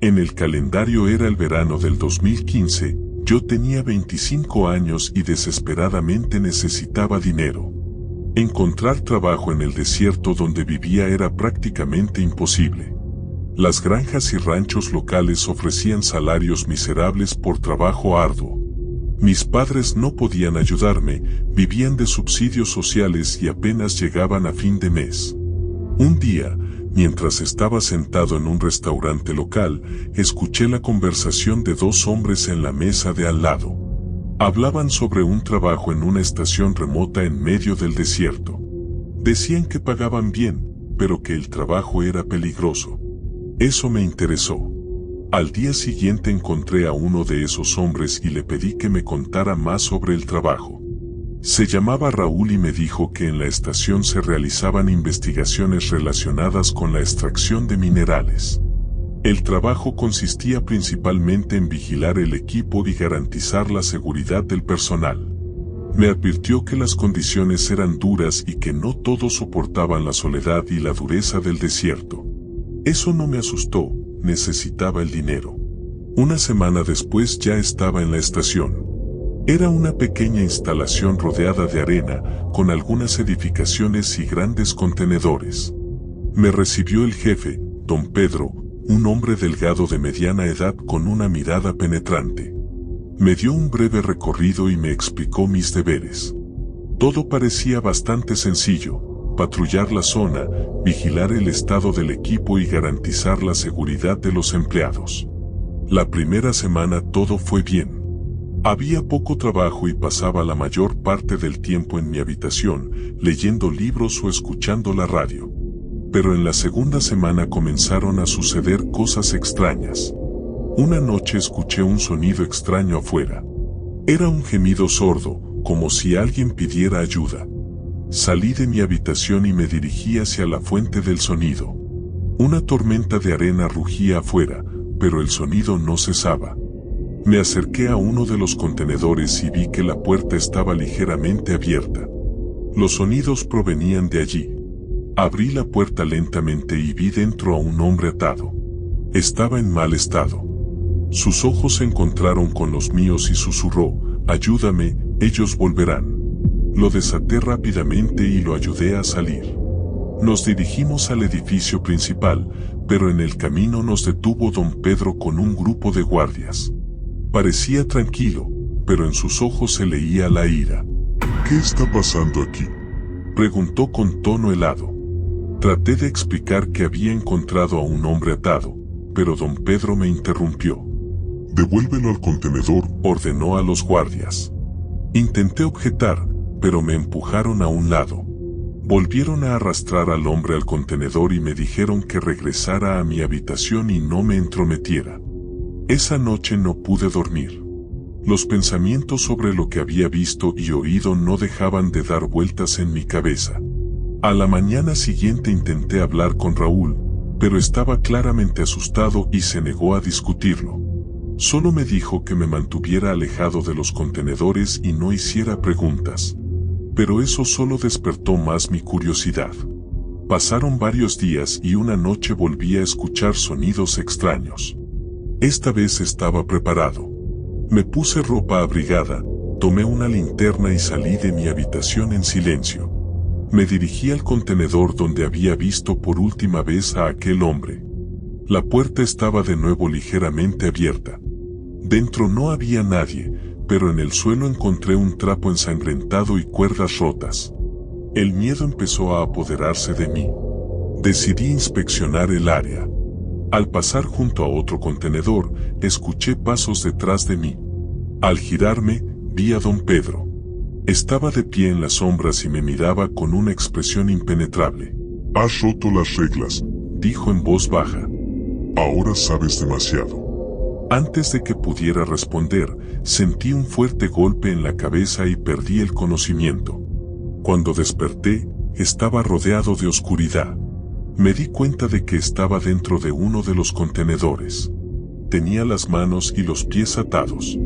En el calendario era el verano del 2015, yo tenía 25 años y desesperadamente necesitaba dinero. Encontrar trabajo en el desierto donde vivía era prácticamente imposible. Las granjas y ranchos locales ofrecían salarios miserables por trabajo arduo. Mis padres no podían ayudarme, vivían de subsidios sociales y apenas llegaban a fin de mes. Un día, mientras estaba sentado en un restaurante local, escuché la conversación de dos hombres en la mesa de al lado. Hablaban sobre un trabajo en una estación remota en medio del desierto. Decían que pagaban bien, pero que el trabajo era peligroso. Eso me interesó. Al día siguiente encontré a uno de esos hombres y le pedí que me contara más sobre el trabajo. Se llamaba Raúl y me dijo que en la estación se realizaban investigaciones relacionadas con la extracción de minerales. El trabajo consistía principalmente en vigilar el equipo y garantizar la seguridad del personal. Me advirtió que las condiciones eran duras y que no todos soportaban la soledad y la dureza del desierto. Eso no me asustó, necesitaba el dinero. Una semana después ya estaba en la estación. Era una pequeña instalación rodeada de arena, con algunas edificaciones y grandes contenedores. Me recibió el jefe, don Pedro, un hombre delgado de mediana edad con una mirada penetrante. Me dio un breve recorrido y me explicó mis deberes. Todo parecía bastante sencillo: patrullar la zona, vigilar el estado del equipo y garantizar la seguridad de los empleados. La primera semana todo fue bien. Había poco trabajo y pasaba la mayor parte del tiempo en mi habitación, leyendo libros o escuchando la radio. Pero en la segunda semana comenzaron a suceder cosas extrañas. Una noche escuché un sonido extraño afuera. Era un gemido sordo, como si alguien pidiera ayuda. Salí de mi habitación y me dirigí hacia la fuente del sonido. Una tormenta de arena rugía afuera, pero el sonido no cesaba. Me acerqué a uno de los contenedores y vi que la puerta estaba ligeramente abierta. Los sonidos provenían de allí. Abrí la puerta lentamente y vi dentro a un hombre atado. Estaba en mal estado. Sus ojos se encontraron con los míos y susurró: «Ayúdame, ellos volverán». Lo desaté rápidamente y lo ayudé a salir. Nos dirigimos al edificio principal, pero en el camino nos detuvo don Pedro con un grupo de guardias. Parecía tranquilo, pero en sus ojos se leía la ira. ¿Qué está pasando aquí?, preguntó con tono helado. Traté de explicar que había encontrado a un hombre atado, pero don Pedro me interrumpió. «Devuélvelo al contenedor», ordenó a los guardias. Intenté objetar, pero me empujaron a un lado. Volvieron a arrastrar al hombre al contenedor y me dijeron que regresara a mi habitación y no me entrometiera. Esa noche no pude dormir. Los pensamientos sobre lo que había visto y oído no dejaban de dar vueltas en mi cabeza. A la mañana siguiente intenté hablar con Raúl, pero estaba claramente asustado y se negó a discutirlo. Solo me dijo que me mantuviera alejado de los contenedores y no hiciera preguntas. Pero eso solo despertó más mi curiosidad. Pasaron varios días y una noche volví a escuchar sonidos extraños. Esta vez estaba preparado. Me puse ropa abrigada, tomé una linterna y salí de mi habitación en silencio. Me dirigí al contenedor donde había visto por última vez a aquel hombre. La puerta estaba de nuevo ligeramente abierta. Dentro no había nadie, pero en el suelo encontré un trapo ensangrentado y cuerdas rotas. El miedo empezó a apoderarse de mí. Decidí inspeccionar el área. Al pasar junto a otro contenedor, escuché pasos detrás de mí. Al girarme, vi a don Pedro. Estaba de pie en las sombras y me miraba con una expresión impenetrable. «Has roto las reglas», dijo en voz baja. «Ahora sabes demasiado». Antes de que pudiera responder, sentí un fuerte golpe en la cabeza y perdí el conocimiento. Cuando desperté, estaba rodeado de oscuridad. Me di cuenta de que estaba dentro de uno de los contenedores. Tenía las manos y los pies atados.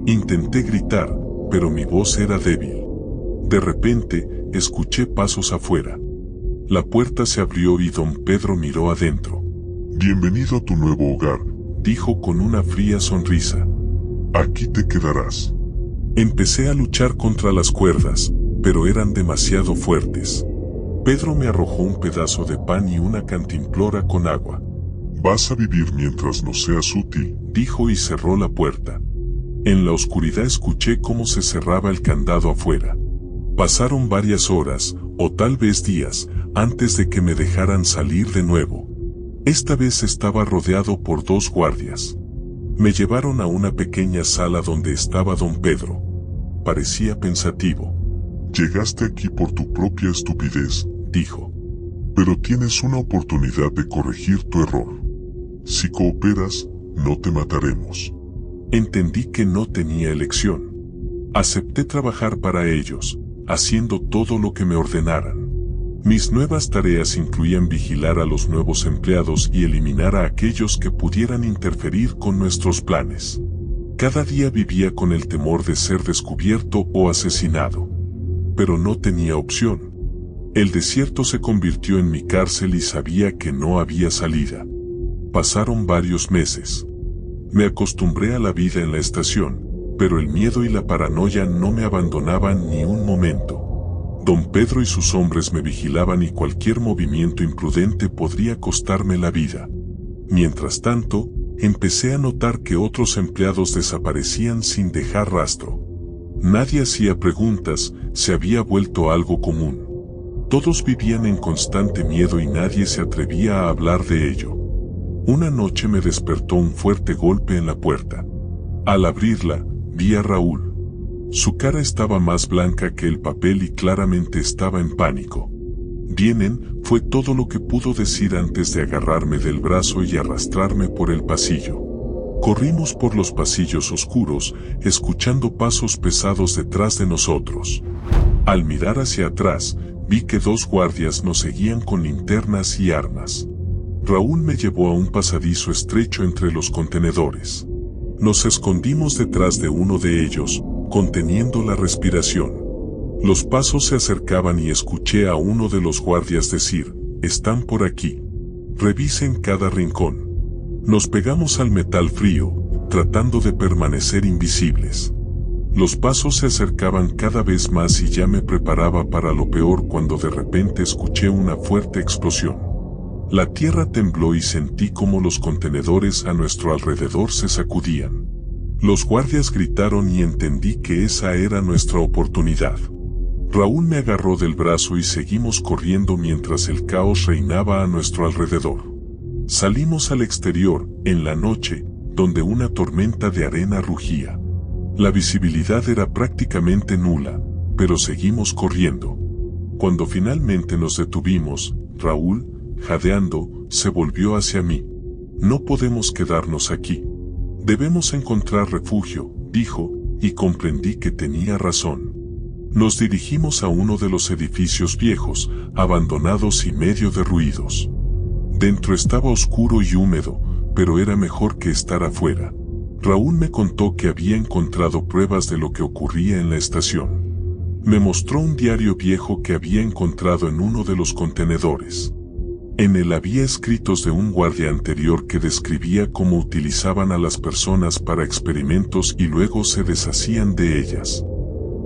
Intenté gritar, pero mi voz era débil. De repente, escuché pasos afuera. La puerta se abrió y don Pedro miró adentro. «Bienvenido a tu nuevo hogar», dijo con una fría sonrisa. Aquí te quedarás. Empecé a luchar contra las cuerdas, pero eran demasiado fuertes. Pedro me arrojó un pedazo de pan y una cantimplora con agua. Vas a vivir mientras no seas útil, dijo y cerró la puerta. En la oscuridad escuché cómo se cerraba el candado afuera. Pasaron varias horas, o tal vez días, antes de que me dejaran salir de nuevo. Esta vez estaba rodeado por 2 guardias. Me llevaron a una pequeña sala donde estaba don Pedro. Parecía pensativo. Llegaste aquí por tu propia estupidez, dijo. Pero tienes una oportunidad de corregir tu error. Si cooperas, no te mataremos. Entendí que no tenía elección. Acepté trabajar para ellos, haciendo todo lo que me ordenaran. Mis nuevas tareas incluían vigilar a los nuevos empleados y eliminar a aquellos que pudieran interferir con nuestros planes. Cada día vivía con el temor de ser descubierto o asesinado. Pero no tenía opción. El desierto se convirtió en mi cárcel y sabía que no había salida. Pasaron varios meses. Me acostumbré a la vida en la estación, pero el miedo y la paranoia no me abandonaban ni un momento. Don Pedro y sus hombres me vigilaban y cualquier movimiento imprudente podría costarme la vida. Mientras tanto, empecé a notar que otros empleados desaparecían sin dejar rastro. Nadie hacía preguntas, se había vuelto algo común. Todos vivían en constante miedo y nadie se atrevía a hablar de ello. Una noche me despertó un fuerte golpe en la puerta. Al abrirla, vi a Raúl. Su cara estaba más blanca que el papel y claramente estaba en pánico. «Vienen», fue todo lo que pudo decir antes de agarrarme del brazo y arrastrarme por el pasillo. Corrimos por los pasillos oscuros, escuchando pasos pesados detrás de nosotros. Al mirar hacia atrás, vi que 2 guardias nos seguían con linternas y armas. Raúl me llevó a un pasadizo estrecho entre los contenedores. Nos escondimos detrás de uno de ellos, conteniendo la respiración. Los pasos se acercaban y escuché a uno de los guardias decir: «Están por aquí. Revisen cada rincón». Nos pegamos al metal frío, tratando de permanecer invisibles. Los pasos se acercaban cada vez más y ya me preparaba para lo peor cuando de repente escuché una fuerte explosión. La tierra tembló y sentí como los contenedores a nuestro alrededor se sacudían. Los guardias gritaron y entendí que esa era nuestra oportunidad. Raúl me agarró del brazo y seguimos corriendo mientras el caos reinaba a nuestro alrededor. Salimos al exterior, en la noche, donde una tormenta de arena rugía. La visibilidad era prácticamente nula, pero seguimos corriendo. Cuando finalmente nos detuvimos, Raúl, jadeando, se volvió hacia mí. «No podemos quedarnos aquí. Debemos encontrar refugio», dijo, y comprendí que tenía razón. Nos dirigimos a uno de los edificios viejos, abandonados y medio derruidos. Dentro estaba oscuro y húmedo, pero era mejor que estar afuera. Raúl me contó que había encontrado pruebas de lo que ocurría en la estación. Me mostró un diario viejo que había encontrado en uno de los contenedores. En él había escritos de un guardia anterior que describía cómo utilizaban a las personas para experimentos y luego se deshacían de ellas.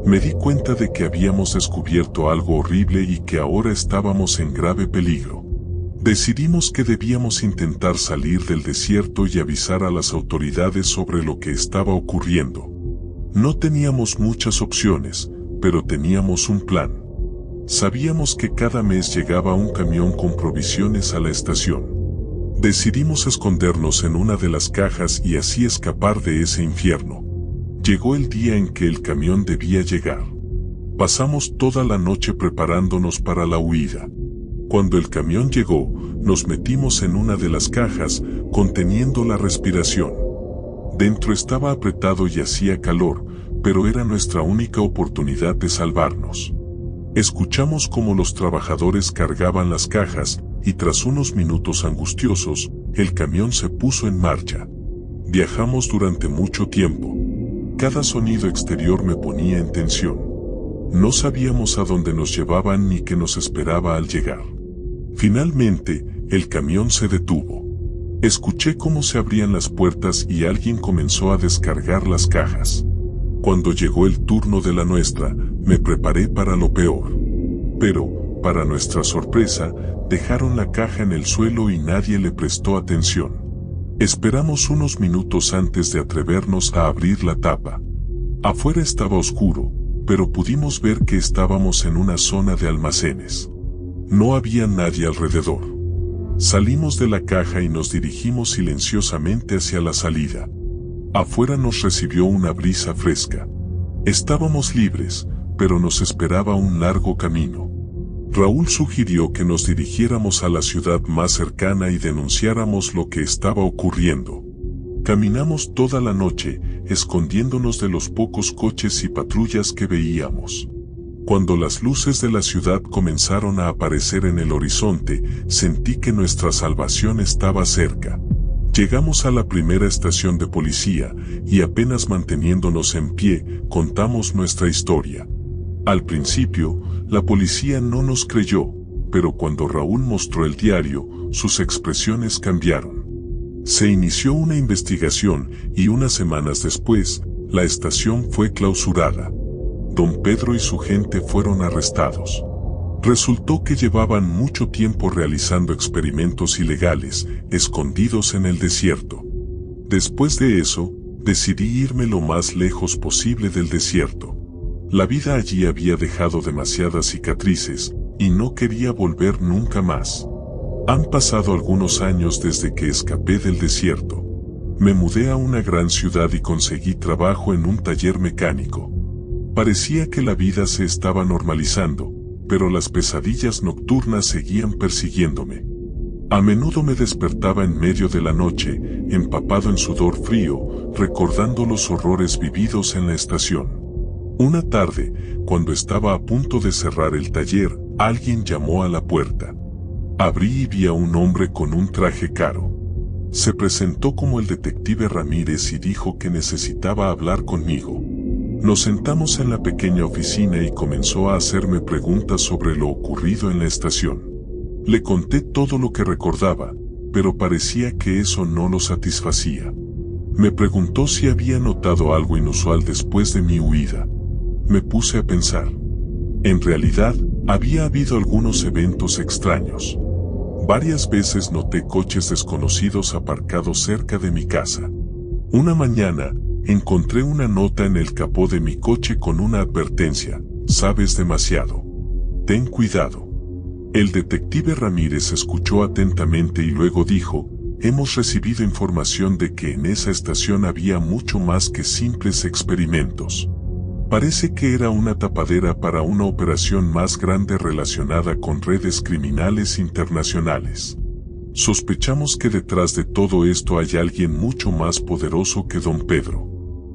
Me di cuenta de que habíamos descubierto algo horrible y que ahora estábamos en grave peligro. Decidimos que debíamos intentar salir del desierto y avisar a las autoridades sobre lo que estaba ocurriendo. No teníamos muchas opciones, pero teníamos un plan. Sabíamos que cada mes llegaba un camión con provisiones a la estación. Decidimos escondernos en una de las cajas y así escapar de ese infierno. Llegó el día en que el camión debía llegar. Pasamos toda la noche preparándonos para la huida. Cuando el camión llegó, nos metimos en una de las cajas, conteniendo la respiración. Dentro estaba apretado y hacía calor, pero era nuestra única oportunidad de salvarnos. Escuchamos cómo los trabajadores cargaban las cajas, y tras unos minutos angustiosos, el camión se puso en marcha. Viajamos durante mucho tiempo. Cada sonido exterior me ponía en tensión. No sabíamos a dónde nos llevaban ni qué nos esperaba al llegar. Finalmente, el camión se detuvo. Escuché cómo se abrían las puertas y alguien comenzó a descargar las cajas. Cuando llegó el turno de la nuestra, me preparé para lo peor. Pero, para nuestra sorpresa, dejaron la caja en el suelo y nadie le prestó atención. Esperamos unos minutos antes de atrevernos a abrir la tapa. Afuera estaba oscuro, pero pudimos ver que estábamos en una zona de almacenes. No había nadie alrededor. Salimos de la caja y nos dirigimos silenciosamente hacia la salida. Afuera nos recibió una brisa fresca. Estábamos libres, pero nos esperaba un largo camino. Raúl sugirió que nos dirigiéramos a la ciudad más cercana y denunciáramos lo que estaba ocurriendo. Caminamos toda la noche, escondiéndonos de los pocos coches y patrullas que veíamos. Cuando las luces de la ciudad comenzaron a aparecer en el horizonte, sentí que nuestra salvación estaba cerca. Llegamos a la primera estación de policía, y apenas manteniéndonos en pie, contamos nuestra historia. Al principio, la policía no nos creyó, pero cuando Raúl mostró el diario, sus expresiones cambiaron. Se inició una investigación y unas semanas después, la estación fue clausurada. Don Pedro y su gente fueron arrestados. Resultó que llevaban mucho tiempo realizando experimentos ilegales, escondidos en el desierto. Después de eso, decidí irme lo más lejos posible del desierto. La vida allí había dejado demasiadas cicatrices, y no quería volver nunca más. Han pasado algunos años desde que escapé del desierto. Me mudé a una gran ciudad y conseguí trabajo en un taller mecánico. Parecía que la vida se estaba normalizando, pero las pesadillas nocturnas seguían persiguiéndome. A menudo me despertaba en medio de la noche, empapado en sudor frío, recordando los horrores vividos en la estación. Una tarde, cuando estaba a punto de cerrar el taller, alguien llamó a la puerta. Abrí y vi a un hombre con un traje caro. Se presentó como el detective Ramírez y dijo que necesitaba hablar conmigo. Nos sentamos en la pequeña oficina y comenzó a hacerme preguntas sobre lo ocurrido en la estación. Le conté todo lo que recordaba, pero parecía que eso no lo satisfacía. Me preguntó si había notado algo inusual después de mi huida. Me puse a pensar. En realidad, había habido algunos eventos extraños. Varias veces noté coches desconocidos aparcados cerca de mi casa. Una mañana, encontré una nota en el capó de mi coche con una advertencia: sabes demasiado. Ten cuidado. El detective Ramírez escuchó atentamente y luego dijo: hemos recibido información de que en esa estación había mucho más que simples experimentos. Parece que era una tapadera para una operación más grande relacionada con redes criminales internacionales. Sospechamos que detrás de todo esto hay alguien mucho más poderoso que Don Pedro.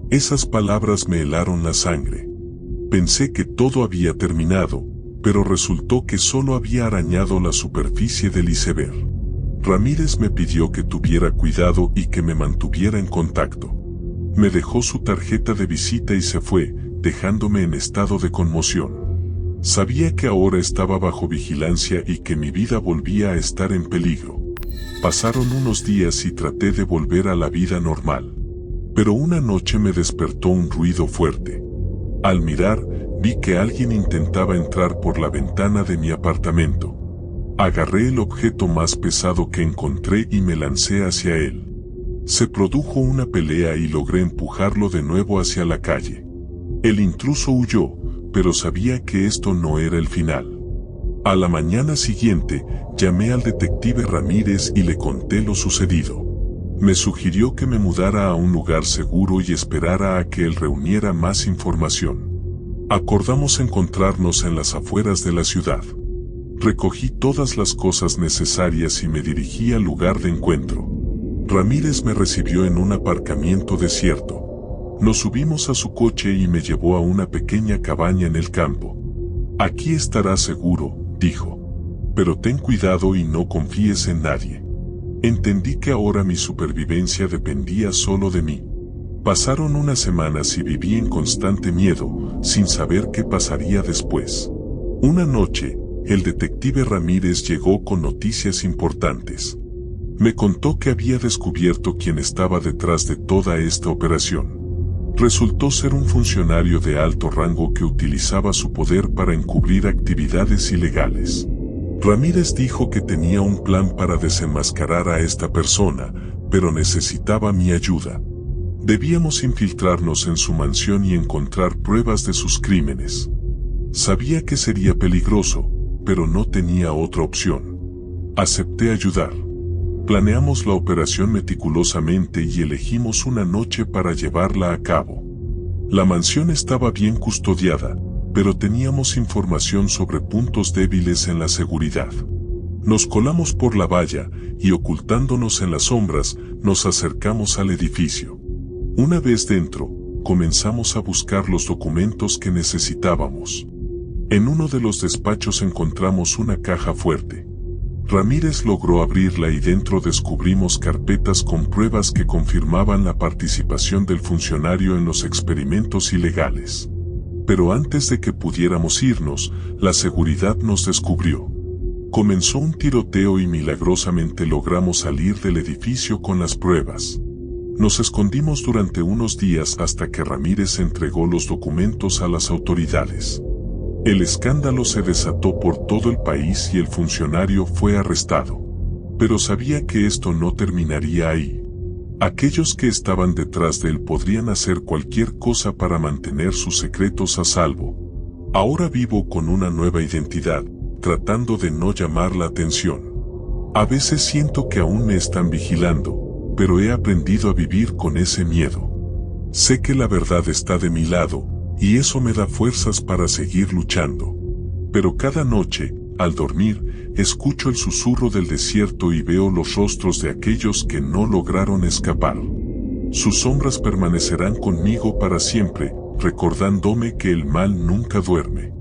Esas palabras me helaron la sangre. Pensé que todo había terminado, pero resultó que solo había arañado la superficie del iceberg. Ramírez me pidió que tuviera cuidado y que me mantuviera en contacto. Me dejó su tarjeta de visita y se fue, dejándome en estado de conmoción. Sabía que ahora estaba bajo vigilancia y que mi vida volvía a estar en peligro. Pasaron unos días y traté de volver a la vida normal. Pero una noche me despertó un ruido fuerte. Al mirar, vi que alguien intentaba entrar por la ventana de mi apartamento. Agarré el objeto más pesado que encontré y me lancé hacia él. Se produjo una pelea y logré empujarlo de nuevo hacia la calle. El intruso huyó, pero sabía que esto no era el final. A la mañana siguiente, llamé al detective Ramírez y le conté lo sucedido. Me sugirió que me mudara a un lugar seguro y esperara a que él reuniera más información. Acordamos encontrarnos en las afueras de la ciudad. Recogí todas las cosas necesarias y me dirigí al lugar de encuentro. Ramírez me recibió en un aparcamiento desierto. Nos subimos a su coche y me llevó a una pequeña cabaña en el campo. Aquí estarás seguro, dijo. Pero ten cuidado y no confíes en nadie. Entendí que ahora mi supervivencia dependía solo de mí. Pasaron unas semanas y viví en constante miedo, sin saber qué pasaría después. Una noche, el detective Ramírez llegó con noticias importantes. Me contó que había descubierto quién estaba detrás de toda esta operación. Resultó ser un funcionario de alto rango que utilizaba su poder para encubrir actividades ilegales. Ramírez dijo que tenía un plan para desenmascarar a esta persona, pero necesitaba mi ayuda. Debíamos infiltrarnos en su mansión y encontrar pruebas de sus crímenes. Sabía que sería peligroso, pero no tenía otra opción. Acepté ayudar. Planeamos la operación meticulosamente y elegimos una noche para llevarla a cabo. La mansión estaba bien custodiada, pero teníamos información sobre puntos débiles en la seguridad. Nos colamos por la valla y, ocultándonos en las sombras, nos acercamos al edificio. Una vez dentro, comenzamos a buscar los documentos que necesitábamos. En uno de los despachos encontramos una caja fuerte. Ramírez logró abrirla y dentro descubrimos carpetas con pruebas que confirmaban la participación del funcionario en los experimentos ilegales. Pero antes de que pudiéramos irnos, la seguridad nos descubrió. Comenzó un tiroteo y milagrosamente logramos salir del edificio con las pruebas. Nos escondimos durante unos días hasta que Ramírez entregó los documentos a las autoridades. El escándalo se desató por todo el país y el funcionario fue arrestado. Pero sabía que esto no terminaría ahí. Aquellos que estaban detrás de él podrían hacer cualquier cosa para mantener sus secretos a salvo. Ahora vivo con una nueva identidad, tratando de no llamar la atención. A veces siento que aún me están vigilando, pero he aprendido a vivir con ese miedo. Sé que la verdad está de mi lado, y eso me da fuerzas para seguir luchando. Pero cada noche, al dormir, escucho el susurro del desierto y veo los rostros de aquellos que no lograron escapar. Sus sombras permanecerán conmigo para siempre, recordándome que el mal nunca duerme.